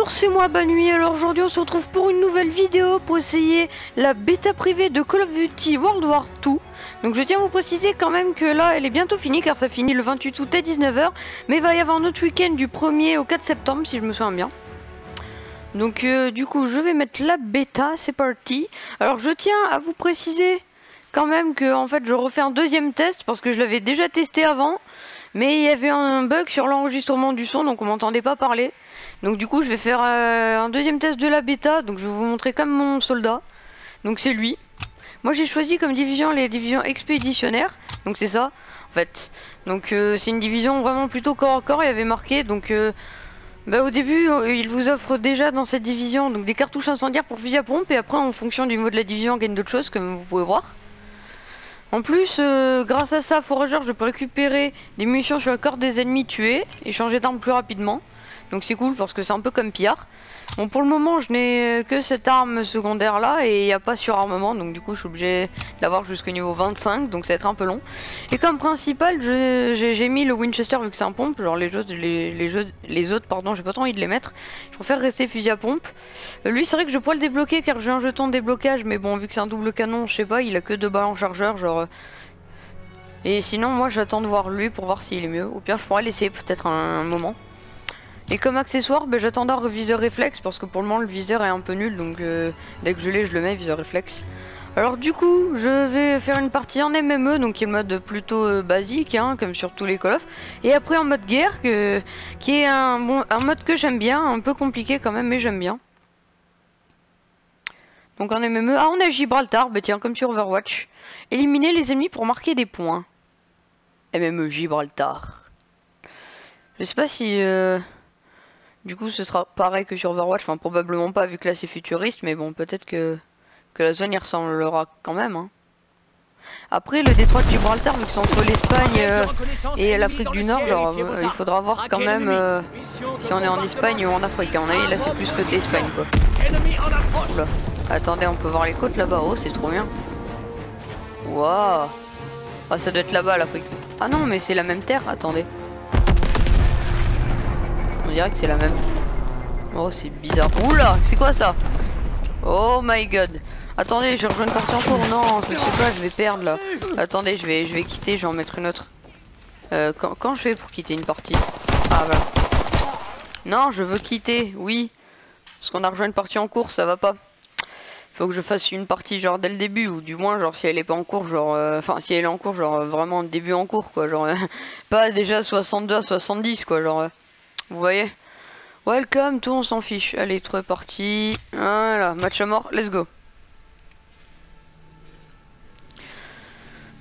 Bonjour, c'est moi Banui. Alors aujourd'hui on se retrouve pour une nouvelle vidéo pour essayer la bêta privée de Call of Duty World War 2. Donc je tiens à vous préciser quand même que là elle est bientôt finie car ça finit le 28 août à 19 h. Mais il va y avoir un autre week-end du 1er au 4 septembre si je me souviens bien. Donc du coup je vais mettre la bêta, c'est parti. Alors je tiens à vous préciser quand même que en fait je refais un deuxième test parce que je l'avais déjà testé avant. Mais il y avait un bug sur l'enregistrement du son donc on m'entendait pas parler. Donc du coup je vais faire un deuxième test de la bêta. Donc je vais vous montrer comme mon soldat. Donc c'est lui. Moi j'ai choisi comme division les divisions expéditionnaires. Donc c'est ça en fait. Donc c'est une division vraiment plutôt corps à corps. Il y avait marqué donc au début il vous offre déjà dans cette division donc des cartouches incendiaires pour fusil à pompe. Et après en fonction du mode de la division on gagne d'autres choses comme vous pouvez voir. En plus, grâce à ça, forageur, je peux récupérer des munitions sur le corps des ennemis tués et changer d'arme plus rapidement. Donc c'est cool parce que c'est un peu comme Pierre. Bon, pour le moment, je n'ai que cette arme secondaire là et il n'y a pas surarmement. Donc du coup, je suis obligé d'avoir jusqu'au niveau 25. Donc ça va être un peu long. Et comme principal, j'ai mis le Winchester vu que c'est un pompe. Genre les autres, pardon, j'ai pas trop envie de les mettre. Je préfère rester fusil à pompe. Lui, c'est vrai que je pourrais le débloquer car j'ai un jeton de déblocage. Mais bon, vu que c'est un double canon, je sais pas, il a que 2 balles en chargeur. Genre. Et sinon, moi j'attends de voir lui pour voir s'il est mieux. Ou pire, je pourrais l'essayer peut-être un moment. Et comme accessoire, j'attends d'avoir viseur réflexe parce que pour le moment le viseur est un peu nul. Donc dès que je l'ai, je le mets, viseur réflexe. Alors du coup, je vais faire une partie en MME, donc qui est le mode plutôt basique, hein, comme sur tous les Call of. Et après en mode guerre, qui est un mode que j'aime bien, un peu compliqué quand même, mais j'aime bien. Donc en MME, ah on a Gibraltar, bah tiens, comme sur Overwatch. Éliminer les ennemis pour marquer des points. MME Gibraltar. Je sais pas si... Du coup ce sera pareil que sur Overwatch, enfin probablement pas vu que là c'est futuriste, mais bon peut-être que la zone y ressemblera quand même. Hein. Après le détroit de Gibraltar, vu que c'est entre l'Espagne et l'Afrique du Nord, genre, il faudra voir quand même si on est en Espagne ou en Afrique. À mon avis là c'est plus côté Espagne quoi. Oula. Attendez, on peut voir les côtes là-bas, oh c'est trop bien. Waouh. Ah ça doit être là-bas l'Afrique. Ah non mais c'est la même terre, attendez. On dirait que c'est la même. Oh c'est bizarre. Oula, c'est quoi ça? Oh my god. Attendez, je rejoins une partie en cours. Non, c'est ce là je vais perdre là. Attendez, je vais quitter, je vais en mettre une autre. Quand je fais pour quitter une partie? Ah voilà. Non, je veux quitter, oui. Parce qu'on a rejoint une partie en cours, ça va pas. Faut que je fasse une partie genre dès le début, ou du moins genre si elle est pas en cours, genre enfin si elle est en cours, genre vraiment début en cours quoi, genre pas déjà 62 à 70 quoi, genre vous voyez. Welcome, tout on s'en fiche. Allez, 3 parties. Voilà, match à mort, let's go.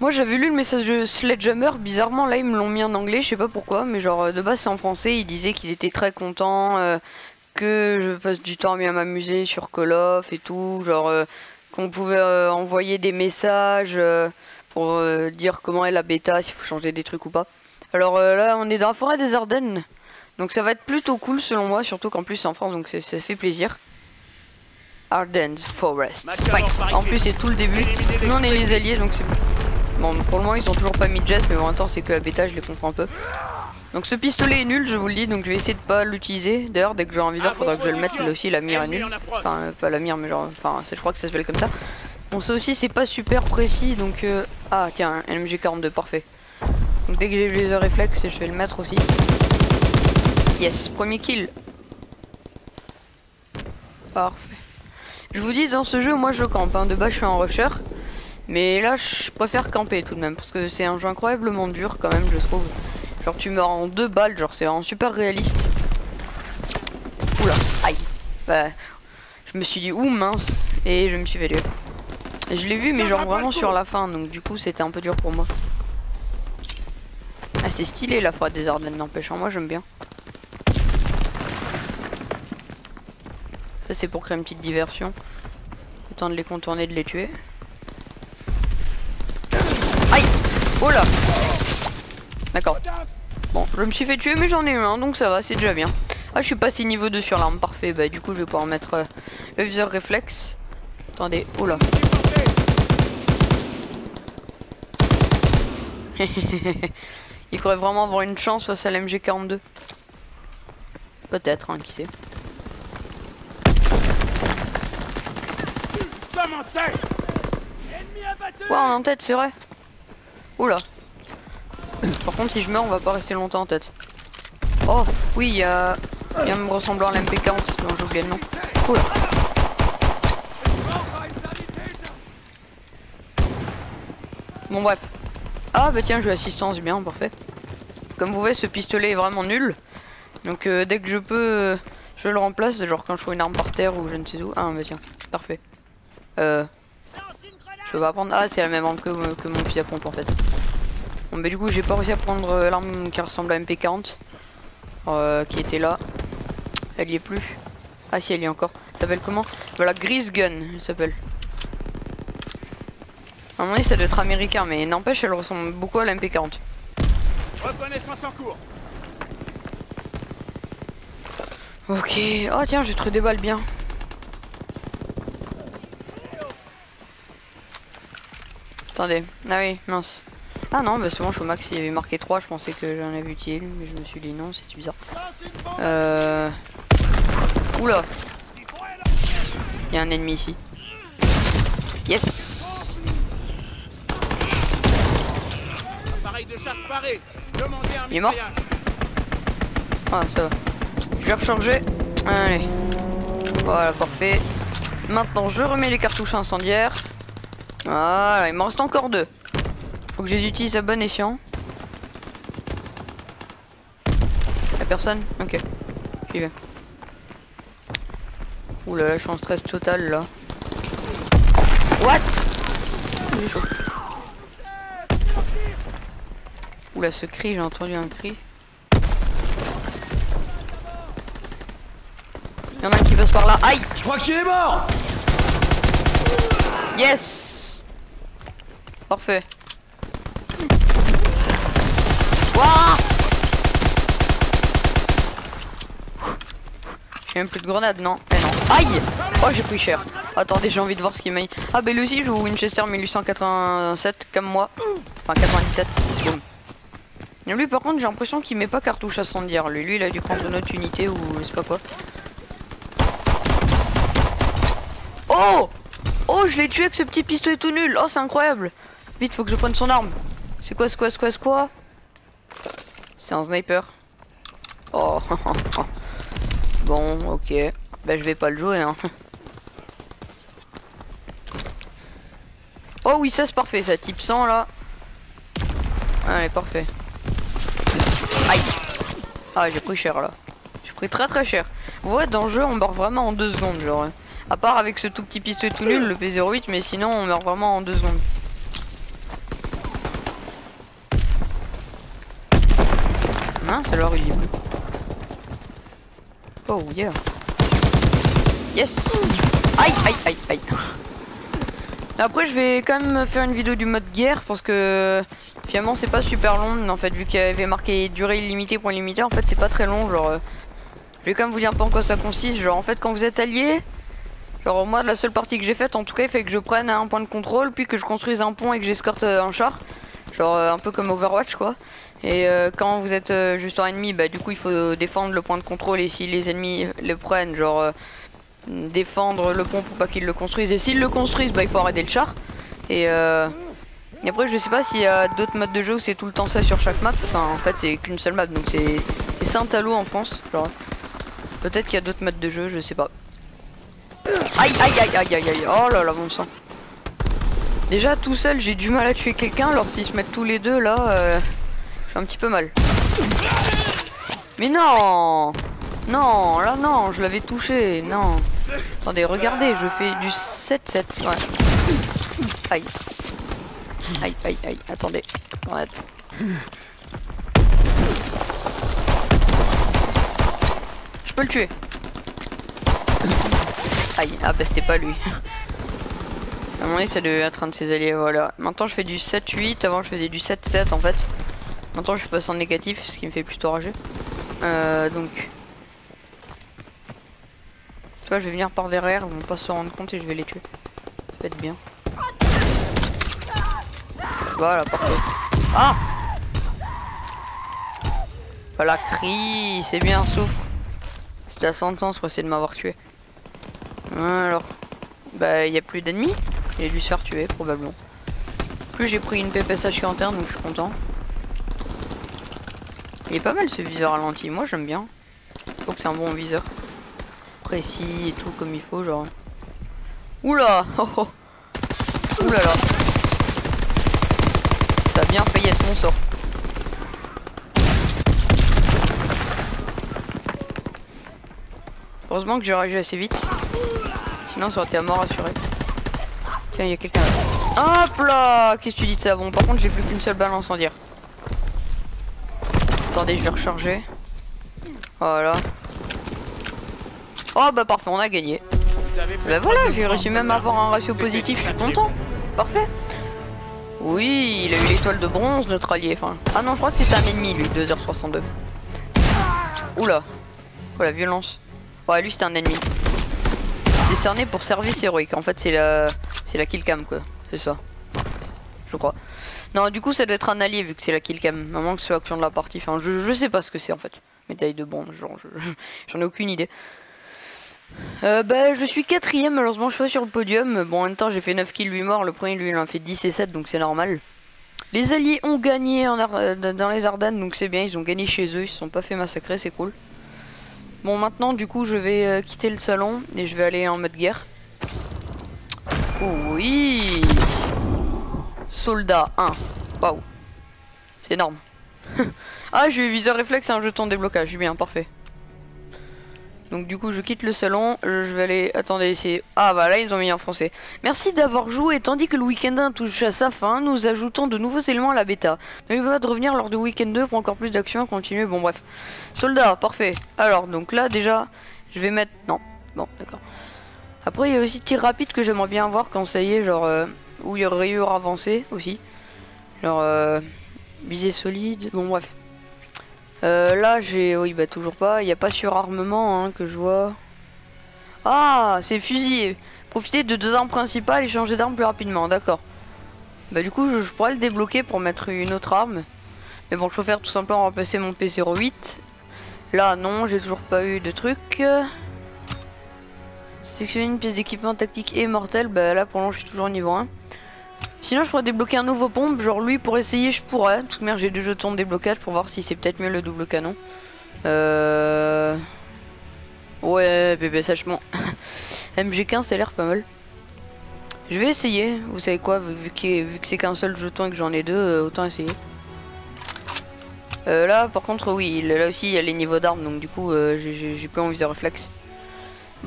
Moi j'avais lu le message de Sledgehammer, bizarrement là ils me l'ont mis en anglais, je sais pas pourquoi, mais genre de base c'est en français, ils disaient qu'ils étaient très contents, que je passe du temps à bien m'amuser sur Call of et tout, genre qu'on pouvait envoyer des messages pour dire comment est la bêta, s'il faut changer des trucs ou pas. Alors là on est dans la forêt des Ardennes. Donc ça va être plutôt cool selon moi, surtout qu'en plus c'est en France donc ça fait plaisir. Ardennes Forest Fight. En plus c'est tout le début. Nous on est les alliés donc c'est bon. Pour le moment ils ont toujours pas mis de geste mais bon attends c'est que la bêta je les comprends un peu. Donc ce pistolet est nul je vous le dis donc je vais essayer de pas l'utiliser. D'ailleurs dès que j'aurai un viseur faudra que je le mette, là aussi la mire est nulle. Enfin pas la mire mais genre enfin je crois que ça s'appelle comme ça. Bon ça aussi c'est pas super précis donc ah tiens un MG42 parfait. Donc dès que j'ai les réflexes je vais le mettre aussi. Yes, premier kill. Parfait. Je vous dis, dans ce jeu, moi je campe. Hein. De base, je suis un rusher. Mais là, je préfère camper tout de même. Parce que c'est un jeu incroyablement dur, quand même, je trouve. Genre, tu meurs en 2 balles. Genre, c'est vraiment super réaliste. Oula, aïe. Bah, je me suis dit, ouh, mince. Et je me suis fait tuer. Et je l'ai vu, mais genre vraiment sur la fin. Donc, du coup, c'était un peu dur pour moi. Ah, c'est stylé la forêt des Ardennes, n'empêche. Moi, j'aime bien. Ça c'est pour créer une petite diversion. Le temps de les contourner, de les tuer. Aïe. Oh là. D'accord. Bon, je me suis fait tuer mais j'en ai eu un donc ça va, c'est déjà bien. Ah je suis passé niveau 2 sur l'arme, parfait. Bah du coup je vais pouvoir mettre le viseur réflexe. Attendez, oh là. Il faudrait vraiment avoir une chance face à l'MG42. Peut-être, hein, qui sait. Sommes en tête. Ouais, on est en tête, c'est vrai. Oula. Par contre, si je meurs, on va pas rester longtemps en tête. Oh, oui, il y a un me ressemblant à l'MP40, dont j'ai oublié le nom. Oula. Bon, bref. Ah, bah tiens, je assistance, bien, parfait. Comme vous voyez, ce pistolet est vraiment nul. Donc, dès que je peux, je le remplace. Genre quand je trouve une arme par terre ou je ne sais où. Ah, bah tiens, parfait. Je vais pas prendre. Ah, c'est la même arme que mon fusil à pompe en fait. Bon, bah du coup, j'ai pas réussi à prendre l'arme qui ressemble à MP40. Qui était là. Elle y est plus. Ah, si, elle y est encore. Ça s'appelle comment? Voilà, Grease Gun, elle s'appelle. À mon avis, ça doit être américain, mais n'empêche, elle ressemble beaucoup à la MP40. Reconnaissance en cours. Ok. Oh, tiens, j'ai trouvé des balles bien. Attendez. Ah oui, mince. Ah non, bah c'est bon, je suis au max, il y avait marqué 3, je pensais que j'en avais utilisé, mais je me suis dit non, c'est bizarre. Oula. Il y a un ennemi ici. Yes. Appareil de chasse paré. Demandez un Il est mort. Ah, ça va. Je vais recharger. Allez. Voilà, parfait. Maintenant, je remets les cartouches incendiaires. Voilà, il m'en reste encore 2. Faut que je les utilise à bon escient. Y'a personne? Ok. J'y vais. Ouh là là, je suis en stress total là. What? J'ai chaud. Oula, ce cri, j'ai entendu un cri. Y'en a un qui passe par là. Aïe! Je crois qu'il est mort. Yes! Parfait. Wouah! J'ai même plus de grenades, non? Eh non. Aïe! Oh, j'ai pris cher. Attendez, j'ai envie de voir ce qu'il m'a. Ah, bah lui aussi joue Winchester 1887 comme moi. Enfin, 97. Boum. Et lui, par contre, j'ai l'impression qu'il met pas cartouche incendiaire. Lui, il a dû prendre une autre unité ou je sais pas quoi. Oh! Oh, je l'ai tué avec ce petit pistolet tout nul. Oh, c'est incroyable. Vite, faut que je prenne son arme. C'est quoi? C'est un sniper. Oh. Bon, ok. Bah, je vais pas le jouer, hein. Oh oui, ça c'est parfait, ça type 100 là. Allez, parfait. Aïe. Ah, j'ai pris cher là. J'ai pris très cher. Vous voyez, dans le jeu, on meurt vraiment en 2 secondes, genre. À part avec ce tout petit pistolet tout nul, le P08, mais sinon, on meurt vraiment en 2 secondes. Mince, alors il est bleu. Oh yeah. Yes. Aïe. Après je vais quand même faire une vidéo du mode guerre parce que finalement c'est pas super long en fait, vu qu'il y avait marqué durée illimitée point limité, en fait c'est pas très long. Genre je vais quand même vous dire un peu en quoi ça consiste. Genre en fait quand vous êtes allié, genre moi la seule partie que j'ai faite en tout cas il fait que je prenne un point de contrôle puis que je construise un pont et que j'escorte un char. Genre un peu comme Overwatch quoi. Et quand vous êtes juste en ennemi, bah du coup il faut défendre le point de contrôle, et si les ennemis le prennent, genre défendre le pont pour pas qu'ils le construisent, et s'ils le construisent, bah il faut arrêter le char. Et après je sais pas s'il y a d'autres modes de jeu où c'est tout le temps ça sur chaque map. Enfin en fait c'est qu'une seule map, donc c'est Saint-Alo en France. Genre peut-être qu'il y a d'autres modes de jeu, je sais pas. Aïe. Oh là là, mon sang. Déjà tout seul j'ai du mal à tuer quelqu'un, alors s'ils se mettent tous les deux là, je fais un petit peu mal. Mais non! Non, là non, je l'avais touché, non. Attendez, regardez, je fais du 7-7, ouais. Aïe. Aïe, attendez. Grenade. Je peux le tuer. Aïe, ah bah c'était pas lui. À mon avis, ça devait être un de ses alliés, voilà. Maintenant je fais du 7-8, avant je faisais du 7-7 en fait. Maintenant je passe en négatif, ce qui me fait plutôt rager. Donc... Tu vois, je vais venir par derrière, ils vont pas se rendre compte et je vais les tuer. Ça va être bien. Voilà, parfait. Ah! Voilà, crie, c'est bien, souffre. C'est la sentence pour essayer de m'avoir tué. Alors, Bah y a plus d'ennemis. Il a dû se faire tuer probablement. En plus j'ai pris une PPSH interne donc je suis content. Il est pas mal ce viseur ralenti, moi j'aime bien. Je trouve que c'est un bon viseur. Précis et tout comme il faut genre. Oula oh, oh. Oulala. Ça a bien failli être mon sort. Heureusement que j'ai réagi assez vite. Sinon ça aurait été à mort assurée. Tiens, il y a quelqu'un là. Hop là. Qu'est-ce que tu dis de ça? Bon, par contre j'ai plus qu'une seule balle incendiaire. Attendez, je vais recharger. Voilà. Oh bah parfait, on a gagné. Bah voilà, j'ai réussi même à avoir un ratio positif, je suis content. Parfait. Oui, il a eu l'étoile de bronze, notre allié. Enfin... Ah non, je crois que c'était un ennemi lui, 2h62. Oula. Oh la violence. Ouais, lui c'était un ennemi. Décerné pour service héroïque. En fait c'est la killcam quoi. C'est ça. Je crois. Non, du coup ça doit être un allié vu que c'est la killcam. À moins que ce soit action de la partie. Enfin, je sais pas ce que c'est en fait. Médaille de bronze, genre j'en ai aucune idée. Bah je suis 4ème, malheureusement je suis pas sur le podium. Bon en même temps j'ai fait 9 kills, 8 morts. Le premier lui il en a fait 10 et 7 donc c'est normal. Les alliés ont gagné dans les Ardennes donc c'est bien, ils ont gagné chez eux, ils se sont pas fait massacrer, c'est cool. Bon maintenant du coup je vais quitter le salon et je vais aller en mode guerre. Oh, oui. Soldat 1. Waouh. C'est énorme. Ah j'ai eu viseur réflexe et un jeton de déblocage, bien parfait. Donc du coup je quitte le salon, je vais aller... Attendez, c'est... Ah bah là ils ont mis en français. Merci d'avoir joué, tandis que le week-end 1 touche à sa fin, nous ajoutons de nouveaux éléments à la bêta. N'oubliez pas de revenir lors du week-end 2 pour encore plus d'actions à continuer, bon bref. Soldat, parfait. Alors donc là déjà, je vais mettre... Non, bon d'accord. Après il y a aussi tir rapide que j'aimerais bien voir quand ça y est, genre... où il y aurait eu avancé aussi. Genre... visée solide, bon bref. Là j'ai... Oui bah toujours pas, il n'y a pas sur armement hein, que je vois. Ah c'est fusil. Profiter de 2 armes principales et changer d'arme plus rapidement, d'accord. Bah du coup je pourrais le débloquer pour mettre une autre arme. Mais bon je préfère tout simplement remplacer mon P08. Là non, j'ai toujours pas eu de truc. Sélectionner une pièce d'équipement tactique et mortel, bah là pour l'instant je suis toujours au niveau 1. Sinon je pourrais débloquer un nouveau pompe, genre lui pour essayer je pourrais. De toute manière j'ai 2 jetons de déblocage pour voir si c'est peut-être mieux le double canon. Ouais bébé sachement. MG15 ça a l'air pas mal. Je vais essayer, vous savez quoi, vu que c'est qu'un seul jeton et que j'en ai 2, autant essayer. Là par contre oui, là aussi il y a les niveaux d'armes donc du coup j'ai plus envie de réflexe.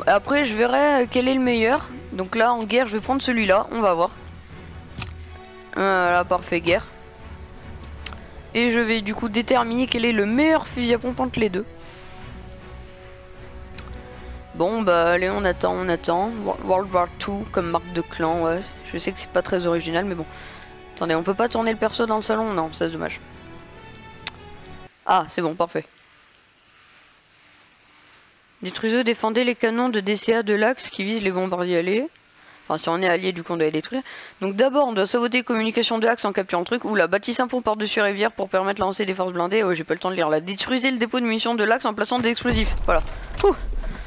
Après je verrai quel est le meilleur. Donc là en guerre je vais prendre celui-là, on va voir. Voilà, parfait, guerre. Et je vais du coup déterminer quel est le meilleur fusil à pompe entre les deux. Bon bah allez on attend, on attend. World War 2 comme marque de clan, ouais. Je sais que c'est pas très original mais bon. Attendez, on peut pas tourner le perso dans le salon? Non, ça c'est dommage. Ah c'est bon, parfait. Détruisez, défendez les canons de DCA de l'Axe qui visent les bombardiers alliés. Enfin si on est allié du coup on doit les détruire. Donc d'abord on doit saboter communication de Axe en capturant le truc. Oula, bâtisse un pont par-dessus rivière pour permettre de lancer des forces blindées. Oh j'ai pas le temps de lire là. Détruisez le dépôt de munitions de l'Axe en plaçant des explosifs. Voilà. Ouh.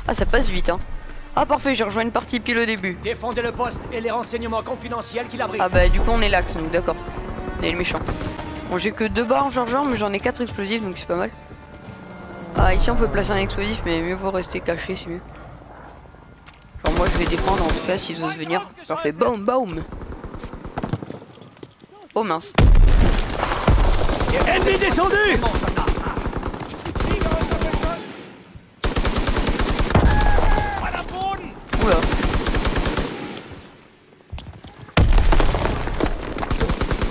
Ah ça passe vite hein. Ah parfait, j'ai rejoint une partie pile au début. Défendez le poste et les renseignements confidentiels qu'il abrite. Ah bah du coup on est l'Axe donc d'accord. On est le méchant. Bon j'ai que 2 barres en chargeur mais j'en ai 4 explosifs donc c'est pas mal. Ah ici on peut placer un explosif mais mieux vaut rester caché, c'est mieux. Genre moi je vais défendre en tout cas s'ils osent venir. Je leur fais boum boum. Oh mince. Ennemi descendu. Oula.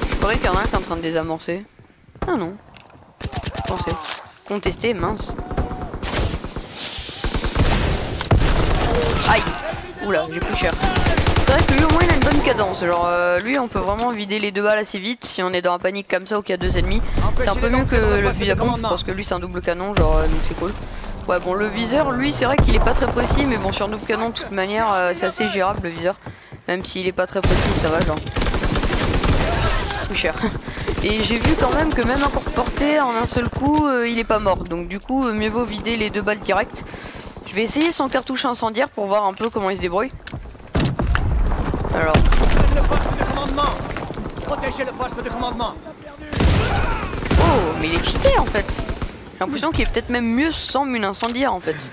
Je croyais qu'il y en a un qui est en train de désamorcer. Ah non. Pensez. Contester, mince. Aïe. Oula, j'ai pris cher. C'est vrai que lui au moins il a une bonne cadence. Genre lui on peut vraiment vider les 2 balles assez vite si on est dans la panique comme ça ou qu'il y a 2 ennemis. C'est un peu mieux que le fusil à pompe parce que lui c'est un double canon genre donc c'est cool. Ouais bon le viseur lui c'est vrai qu'il est pas très précis mais bon sur double canon de toute manière c'est assez gérable le viseur. Même s'il est pas très précis ça va genre. Plus cher. Et j'ai vu quand même que même à porte portée en un seul coup il est pas mort. Donc du coup mieux vaut vider les 2 balles direct. Je vais essayer son cartouche incendiaire pour voir un peu comment il se débrouille. Alors. Le poste de commandement. Protégez le poste de commandement. Oh, mais il est cheaté en fait. J'ai l'impression qu'il est peut-être même mieux sans mine incendiaire en fait.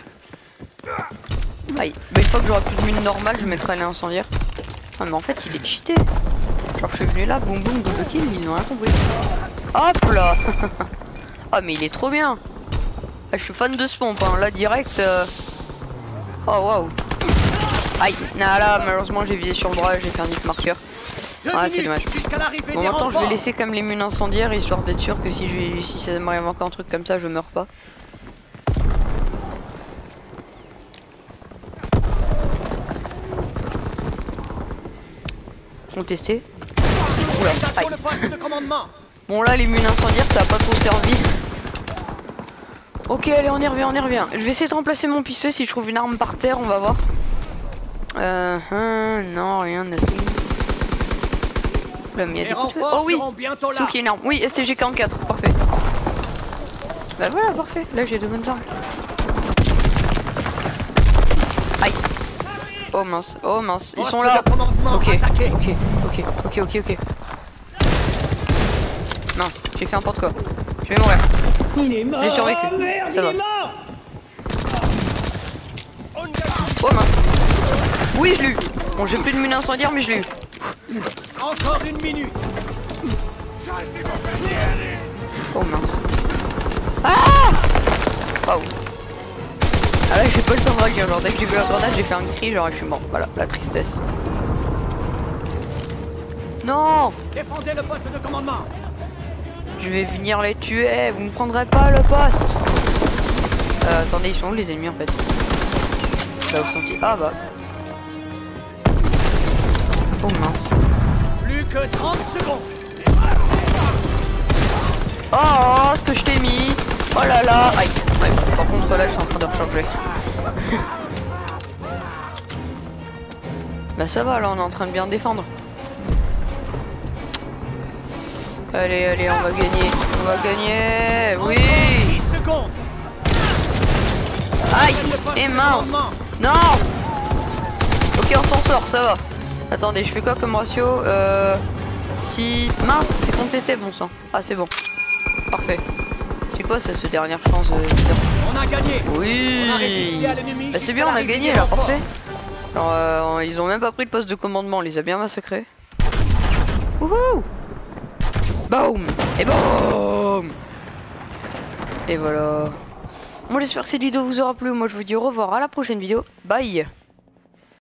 Aïe, bah, une fois que j'aurai plus de mine normale, je mettrai l'incendiaire. Ah, mais en fait, il est cheaté. Genre, je suis venu là, boum boum, double kill, ils n'ont rien compris. Hop là. Ah, mais il est trop bien. Ah, je suis fan de ce pompe, hein. Là direct. Oh waouh. Aïe, nah, là malheureusement j'ai visé sur le bras, j'ai fait un hit marqueur. Ah c'est dommage. Bon maintenant je vais laisser comme les mines incendiaires histoire d'être sûr que si ça m'arrive encore un truc comme ça je meurs pas. Contester. Oula, aïe. Bon là les mines incendiaires ça a pas trop servi. Ok allez on y revient, on y revient. Je vais essayer de remplacer mon pistolet si je trouve une arme par terre, on va voir. Non rien de là, mais il y a des coups de feu. Oh oui, c'est qui est une arme. Oui, STG 44, parfait. Bah voilà, parfait. Là j'ai de bonnes armes. Aïe. Oh mince, ils sont là. Ok. Mince, j'ai fait n'importe quoi. Je vais mourir. J'ai survécu. Ça va. Oh mince. Oui, je l'ai eu. Bon, j'ai plus de mine incendiaire, mais je l'ai eu. Encore une minute. Oh mince. Ah! Waouh. Ah là, j'ai pas le temps de réagir. Genre, dès que j'ai vu la grenade, j'ai fait un cri, genre, je suis mort. Voilà, la tristesse. Non! Défendez le poste de commandement. Je vais venir les tuer. Vous ne prendrez pas le poste. Attendez, ils sont où les ennemis en fait? Là, vous sentez. Ah bah. Oh mince. Plus que 30 secondes. Oh, ce que je t'ai mis. Oh là là. Aïe. Ouais, par contre là je suis en train de recharger. Bah ça va là, on est en train de bien défendre. Allez, on va gagner. On va gagner. Oui. 10 secondes. Aïe. Et mince. Non. Ok, on s'en sort, ça va. Attendez, je fais quoi comme ratio? Si... Mince, c'est contesté, bon sang. Ah, c'est bon. Parfait. C'est quoi ça, ce dernière chance On a gagné. Oui. Bah, c'est bien, on a gagné là, parfait. Alors, ils ont même pas pris le poste de commandement, on les a bien massacrés. Wouhou. Boum. Et boum. Et voilà. Bon, j'espère que cette vidéo vous aura plu. Moi, je vous dis au revoir à la prochaine vidéo. Bye.